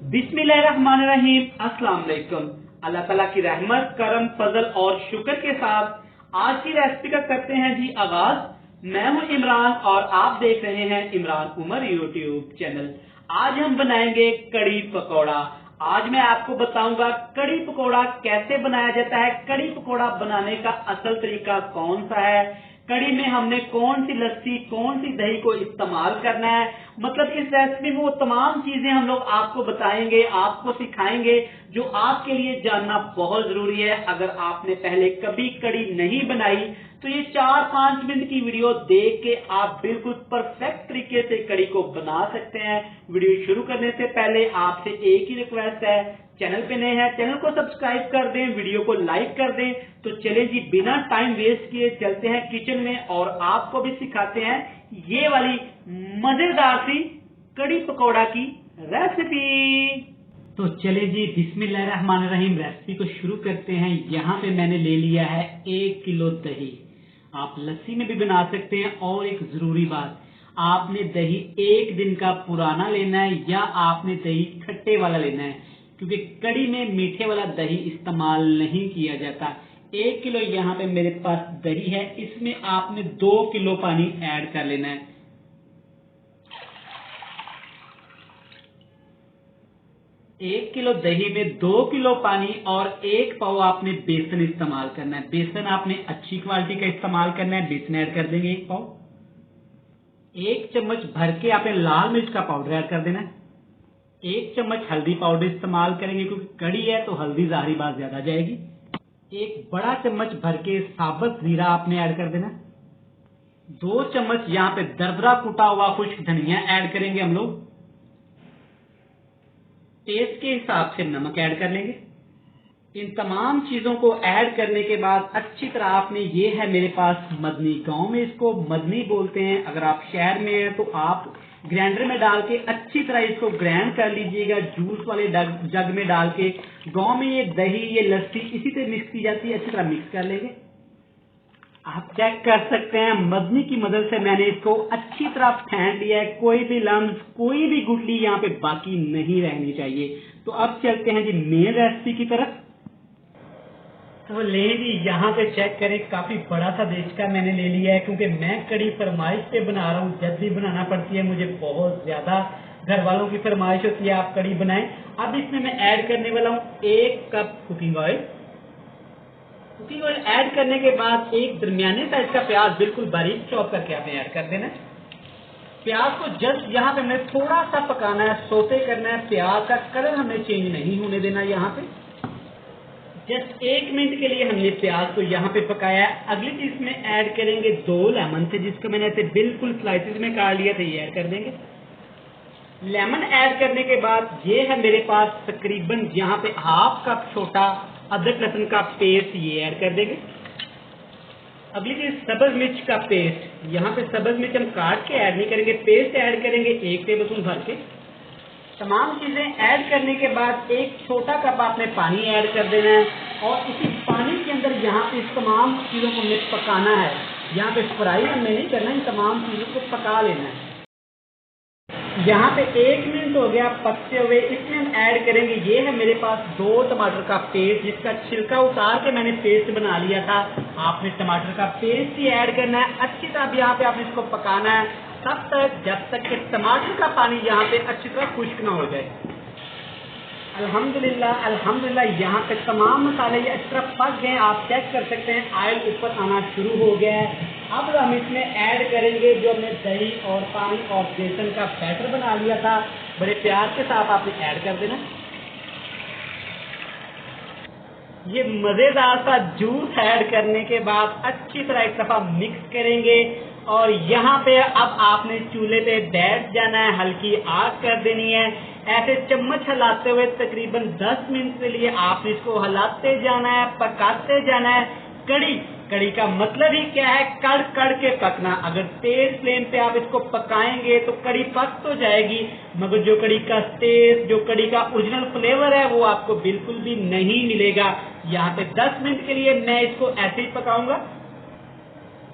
बिस्मिल्लाहिर्रहमानिर्रहीम। अस्सलाम वालेकुम। अल्लाह ताला की रहमत, करम, फजल और शुक्र के साथ आज की रेसिपी का करते हैं जी आगाज। मैं हूं इमरान और आप देख रहे हैं इमरान उमर यूट्यूब चैनल। आज हम बनाएंगे कड़ी पकौड़ा। आज मैं आपको बताऊंगा कड़ी पकौड़ा कैसे बनाया जाता है, कड़ी पकौड़ा बनाने का असल तरीका कौन सा है, कड़ी में हमने कौन सी लस्सी कौन सी दही को इस्तेमाल करना है। मतलब इस रेसिपी में वो तमाम चीजें हम लोग आपको बताएंगे, आपको सिखाएंगे जो आपके लिए जानना बहुत जरूरी है। अगर आपने पहले कभी कड़ी नहीं बनाई तो ये 4-5 मिनट की वीडियो देख के आप बिल्कुल परफेक्ट तरीके से कड़ी को बना सकते हैं। वीडियो शुरू करने से पहले आपसे एक ही रिक्वेस्ट है, चैनल पे नए हैं चैनल को सब्सक्राइब कर दें, वीडियो को लाइक कर दें। तो चले जी बिना टाइम वेस्ट किए चलते हैं किचन में और आपको भी सिखाते हैं ये वाली मजेदार सी कड़ी पकौड़ा की रेसिपी। तो चले जी बिस्मिल्लाहिर्रहमानिर्रहीम रेसिपी को शुरू करते हैं। यहाँ पे मैंने ले लिया है 1 किलो दही। आप लस्सी में भी बना सकते हैं। और एक जरूरी बात, आपने दही 1 दिन का पुराना लेना है या आपने दही खट्टे वाला लेना है, क्योंकि कड़ी में मीठे वाला दही इस्तेमाल नहीं किया जाता। 1 किलो यहाँ पे मेरे पास दही है, इसमें आपने 2 किलो पानी ऐड कर लेना है। 1 किलो दही में 2 किलो पानी और 1 पाव आपने बेसन इस्तेमाल करना है। बेसन आपने अच्छी क्वालिटी का इस्तेमाल करना है। बेसन ऐड कर देंगे 1 पाव। 1 चम्मच भर के आपने लाल मिर्च का पाउडर ऐड कर देना है। 1 चम्मच हल्दी पाउडर इस्तेमाल करेंगे क्योंकि कड़ी है तो हल्दी जाहिर बात ज्यादा जाएगी। 1 बड़ा चम्मच भर के साबुत जीरा आपने ऐड कर देना। 2 चम्मच यहाँ पे दरदरा कुटा हुआ खुश्क धनिया ऐड करेंगे हम लोग। टेस्ट के हिसाब से नमक ऐड कर लेंगे। इन तमाम चीजों को ऐड करने के बाद अच्छी तरह आपने, ये है मेरे पास मदनी, गांव में इसको मदनी बोलते हैं, अगर आप शहर में हैं तो आप ग्राइंडर में डाल के अच्छी तरह इसको ग्राइंड कर लीजिएगा, जूस वाले जग में डाल के। गांव में ये दही ये लस्सी इसी से मिक्स की जाती है, अच्छी तरह मिक्स कर लेंगे। आप चेक कर सकते हैं मदनी की मदद से मैंने इसको अच्छी तरह फेंट लिया है। कोई भी लम्स कोई भी गुठली यहाँ पे बाकी नहीं रहनी चाहिए। तो अब चलते हैं जी मेन रेसिपी की तरफ। तो ले जी यहाँ पे चेक करें, काफी बड़ा सा देश का मैंने ले लिया है क्योंकि मैं कड़ी फरमाइश पे बना रहा हूँ। जब भी बनाना पड़ती है मुझे, बहुत ज्यादा घर वालों की फरमाइश होती है आप कड़ी बनाएं। अब इसमें मैं ऐड करने वाला हूँ 1 cup cooking oil. Cooking oil add करने के बाद एक दरमियाने साइज का प्याज बिल्कुल बारीक चॉप करके आपने ऐड कर देना है। प्याज को जस्ट यहाँ पे हमें थोड़ा सा पकाना है, सोते करना है। प्याज का कलर हमें चेंज नहीं होने देना। यहाँ पे जस्ट 1 मिनट के लिए हमने प्याज को यहाँ पे पकाया है। अगली चीज में ऐड करेंगे 2 लेमन थे, जिसको मैंने ऐसे बिल्कुल स्लाइसेस में काट लिया था, ये ऐड कर देंगे। लेमन ऐड करने के बाद ये है मेरे पास तकरीबन यहाँ पे 1/2 कप छोटा अदरक लहसुन का पेस्ट, ये ऐड कर देंगे। अगली चीज सब्ज मिर्च का पेस्ट। यहाँ पे सब्ज मिर्च हम काट के ऐड नहीं करेंगे, पेस्ट ऐड करेंगे 1 टेबलस्पून भर के। तमाम चीजें ऐड करने के बाद 1 छोटा कप आपने पानी ऐड कर देना है और इसी पानी के अंदर यहाँ पे इस तमाम चीजों को हमें पकाना है। यहाँ पे फ्राई हमें नहीं करना, इन तमाम चीजों को पका लेना है। यहाँ पे 1 मिनट हो गया पकते हुए। इसमें हम ऐड करेंगे, ये है मेरे पास 2 टमाटर का पेस्ट, जिसका छिलका उतार के मैंने पेस्ट बना लिया था। आपने टमाटर का पेस्ट ही ऐड करना है। अच्छी तरह यहाँ पे आपने इसको पकाना है तब तक जब तक कि टमाटर का पानी यहाँ पे अच्छी तरह खुश्क ना हो जाए। अल्हम्दुलिल्लाह अल्हम्दुलिल्लाह यहाँ पे तमाम मसाले ये अच्छी तरह पक गए। आप चेक कर सकते हैं ऑयल ऊपर आना शुरू हो गया है। अब हम इसमें ऐड करेंगे जो हमने दही और पानी और बेसन का बैटर बना लिया था, बड़े प्यार के साथ आपने ऐड कर देना। ये मजेदार सा जूस ऐड करने के बाद अच्छी तरह एक दफा मिक्स करेंगे और यहाँ पे अब आपने चूल्हे पे बैठ जाना है, हल्की आग कर देनी है। ऐसे चम्मच हिलाते हुए तकरीबन 10 मिनट के लिए आपने इसको हिलाते जाना है, पकाते जाना है। कड़ी का मतलब ही क्या है, कड़ कड़ के पकना। अगर तेज फ्लेम पे आप इसको पकाएंगे तो कड़ी पक तो जाएगी, मगर जो कड़ी का टेस्ट, जो कड़ी का ओरिजिनल फ्लेवर है वो आपको बिल्कुल भी नहीं मिलेगा। यहाँ पे 10 मिनट के लिए मैं इसको ऐसे ही पकाऊंगा।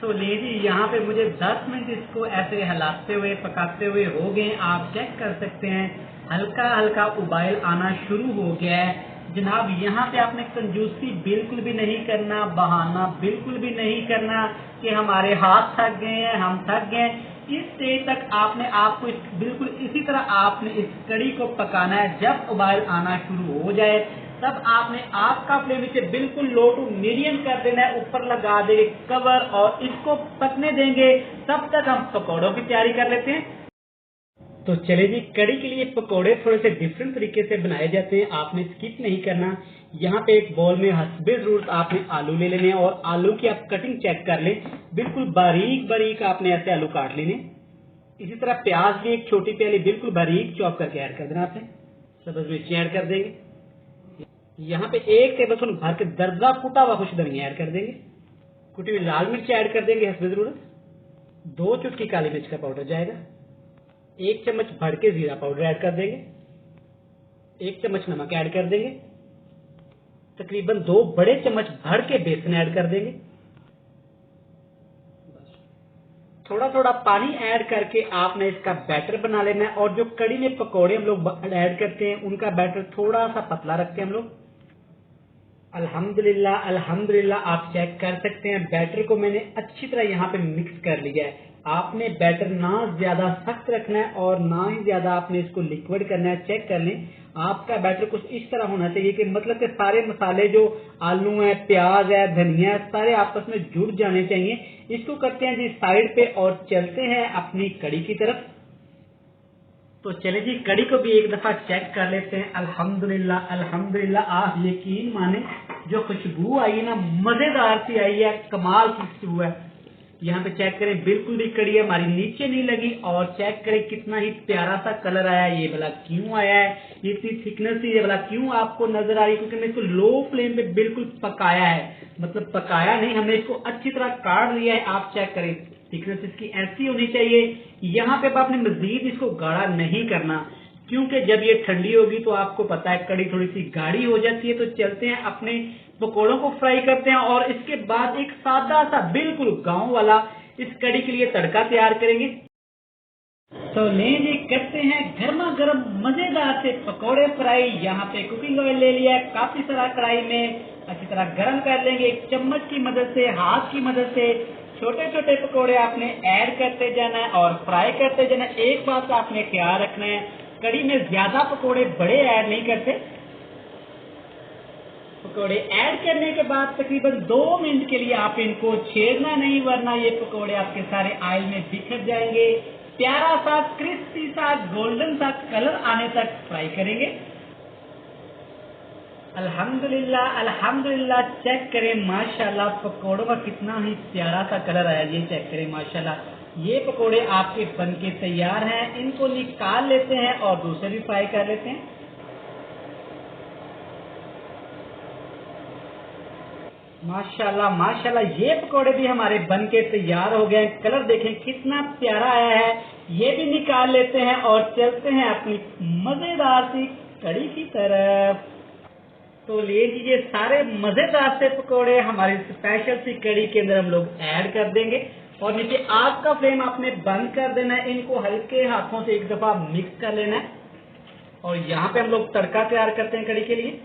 तो लीजिए यहाँ पे मुझे 10 मिनट इसको ऐसे हिलाते हुए पकाते हुए हो गए। आप चेक कर सकते हैं हल्का हल्का उबाल आना शुरू हो गया है जनाब। यहाँ पे आपने कंजूसी बिल्कुल भी नहीं करना, बहाना बिल्कुल भी नहीं करना कि हमारे हाथ थक गए हैं, हम थक गए। इस स्टेज तक आपने आपको बिल्कुल इसी तरह आपने इस कड़ी को पकाना है। जब उबाल आना शुरू हो जाए तब आपने आपका फ्लेम इसे बिल्कुल लो टू मीडियम कर देना है, ऊपर लगा देंगे कवर और इसको पकने देंगे। तब तक हम पकौड़ों की तैयारी कर लेते हैं। तो चले जी, कड़ी के लिए पकोड़े थोड़े से डिफरेंट तरीके से बनाए जाते हैं, आपने स्किप नहीं करना। यहाँ पे एक बॉल में हस्बे जरूरत आपने आलू ले लेने हैं और आलू की आप कटिंग चेक कर लें, बिल्कुल बारीक बारीक आपने ऐसे आलू काट लेने। इसी तरह प्याज भी एक छोटी प्याली बिल्कुल बारीक चॉप करके ऐड कर देना आपने। सब्ज मिर्ची ऐड कर देंगे। यहाँ पे 1 टेबलस्पून भर के दरदरा कुटा हुआ कुछ धनिया ऐड कर देंगे। कुटी हुई लाल मिर्च ऐड कर देंगे हस्बे जरूरत। 2 चुटकी काली मिर्च का पाउडर जाएगा। 1 चम्मच भर के जीरा पाउडर ऐड कर देंगे। 1 चम्मच नमक ऐड कर देंगे। तकरीबन 2 बड़े चम्मच भर के बेसन ऐड कर देंगे। थोड़ा थोड़ा पानी ऐड करके आपने इसका बैटर बना लेना है। और जो कड़ी में पकोड़े हम लोग ऐड करते हैं उनका बैटर थोड़ा सा पतला रखते हैं हम लोग। अल्हम्दुलिल्लाह अल्हम्दुलिल्लाह, आप चेक कर सकते हैं बैटर को मैंने अच्छी तरह यहाँ पे मिक्स कर लिया है। आपने बैटर ना ज्यादा सख्त रखना है और ना ही ज्यादा आपने इसको लिक्विड करना है। चेक कर लें, आपका बैटर कुछ इस तरह होना चाहिए कि मतलब कि सारे मसाले जो आलू है, प्याज है, धनिया है, सारे आपस में जुड़ जाने चाहिए। इसको करते हैं जी साइड पे और चलते हैं अपनी कड़ी की तरफ। तो चले जी, कड़ी को भी एक दफा चेक कर लेते हैं। अल्हम्दुलिल्लाह अल्हम्दुलिल्लाह, आप यकीन माने जो खुशबू आई है ना, मजेदार सी आई है, कमाल की खुशबू है। यहाँ पे चेक करें, बिल्कुल भी कड़ी हमारी नीचे नहीं लगी। और चेक करें कितना ही प्यारा सा कलर आया है। ये भला क्यों आया है, ये इतनी थिकनेस ये भला क्यों आपको नजर आ रही है? क्योंकि मैंने इसको लो फ्लेम पे बिल्कुल पकाया है, मतलब पकाया नहीं, हमने इसको अच्छी तरह काट लिया है। आप चेक करें, थिकनेस इसकी ऐसी होनी चाहिए। यहाँ पे आपने मजीद इसको गाढ़ा नहीं करना, क्योंकि जब ये ठंडी होगी तो आपको पता है कड़ी थोड़ी सी गाढ़ी हो जाती है। तो चलते हैं अपने पकौड़ों को फ्राई करते हैं और इसके बाद एक सादा सा बिल्कुल गांव वाला इस कड़ी के लिए तड़का तैयार करेंगे। तो लीजिए, करते हैं गर्मा गर्म मजेदार से पकौड़े फ्राई। यहाँ पे कुकिंग ऑयल ले लिया है काफी सारा, कढ़ाई में अच्छी तरह गर्म कर लेंगे। एक चम्मच की मदद से, हाथ की मदद से छोटे छोटे पकौड़े आपने ऐड करते जाना है और फ्राई करते जाना है। एक बात का आपने ख्याल रखना है, कड़ी में ज्यादा पकौड़े बड़े ऐड नहीं करते। पकौड़े ऐड करने के बाद तकरीबन 2 मिनट के लिए आप इनको छेड़ना नहीं, वरना ये पकौड़े आपके सारे ऑयल में बिखर जाएंगे। प्यारा सा क्रिस्पी सा गोल्डन सा कलर आने तक फ्राई करेंगे। अल्हम्दुलिल्लाह अल्हम्दुलिल्लाह, चेक करें माशाल्लाह पकौड़ों का कितना ही प्यारा सा कलर आया। ये चेक करें माशाल्लाह, ये पकौड़े आपके बन के तैयार हैं। इनको निकाल लेते हैं और दूसरे भी फ्राई कर लेते हैं। माशाल्लाह माशाल्लाह, ये पकौड़े भी हमारे बन के तैयार हो गए। कलर देखें कितना प्यारा आया है। ये भी निकाल लेते हैं और चलते हैं अपनी मजेदार सी कड़ी की तरफ। तो ले लीजिए, सारे मजेदार से पकौड़े हमारी स्पेशल सी कड़ी के अंदर हम लोग ऐड कर देंगे और नीचे आग का फ्लेम आपने बंद कर देना है। इनको हल्के हाथों से एक दफा मिक्स कर लेना है। और यहाँ पे हम लोग तड़का तैयार करते हैं कड़ी के लिए।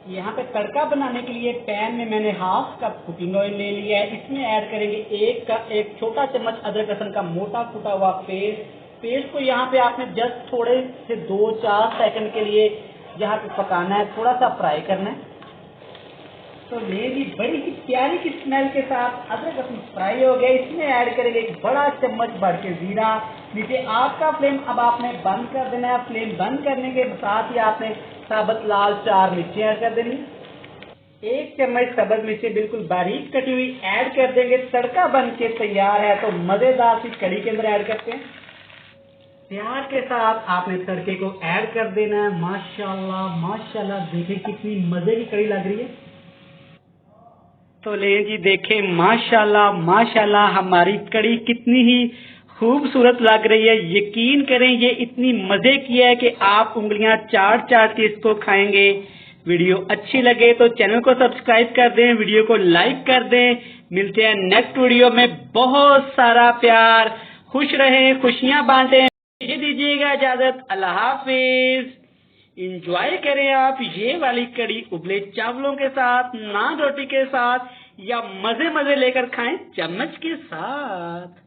यहाँ पे तड़का बनाने के लिए पैन में मैंने हाफ कप कुकिंग ऑयल ले लिया है। इसमें ऐड करेंगे एक छोटा चम्मच अदरक लहसुन का मोटा कूटा हुआ पेस्ट को यहाँ पे आपने जस्ट थोड़े से 2-4 सेकंड के लिए यहाँ पे पकाना है, थोड़ा सा फ्राई करना है। तो मेरी बड़ी ही प्यारी की स्मेल के साथ अदरक लहसुन फ्राई हो गया। इसमें ऐड करेंगे 1 बड़ा चम्मच भर के जीरा। नीचे आग का फ्लेम अब आपने बंद कर देना है। फ्लेम बंद करने के साथ ही आपने साबुत लाल 4 मिर्ची ऐड कर देनी। 1 चम्मच सब्ज मिर्ची बिल्कुल बारीक कटी हुई ऐड कर देंगे। तड़का बन के तैयार है। तो मजेदार सी कड़ी के अंदर ऐड करते हैं। प्यार के साथ आपने तड़के को ऐड कर देना है। माशाल्लाह माशाल्लाह, देखिए कितनी मजे की कड़ी लग रही है। तो ले जी, देखें माशाल्लाह माशाल्लाह, हमारी कड़ी कितनी ही खूबसूरत लग रही है। यकीन करें ये इतनी मजे की है कि आप उंगलियां चाट चाट के इसको खाएंगे। वीडियो अच्छी लगे तो चैनल को सब्सक्राइब कर दें, वीडियो को लाइक कर दें। मिलते हैं नेक्स्ट वीडियो में। बहुत सारा प्यार, खुश रहें, खुशियां बांटें। दीजिएगा इजाजत, अल्लाह हाफिज। इंजॉय करें आप ये वाली कड़ी उबले चावलों के साथ, नान रोटी के साथ, या मजे मजे लेकर खाएं चम्मच के साथ।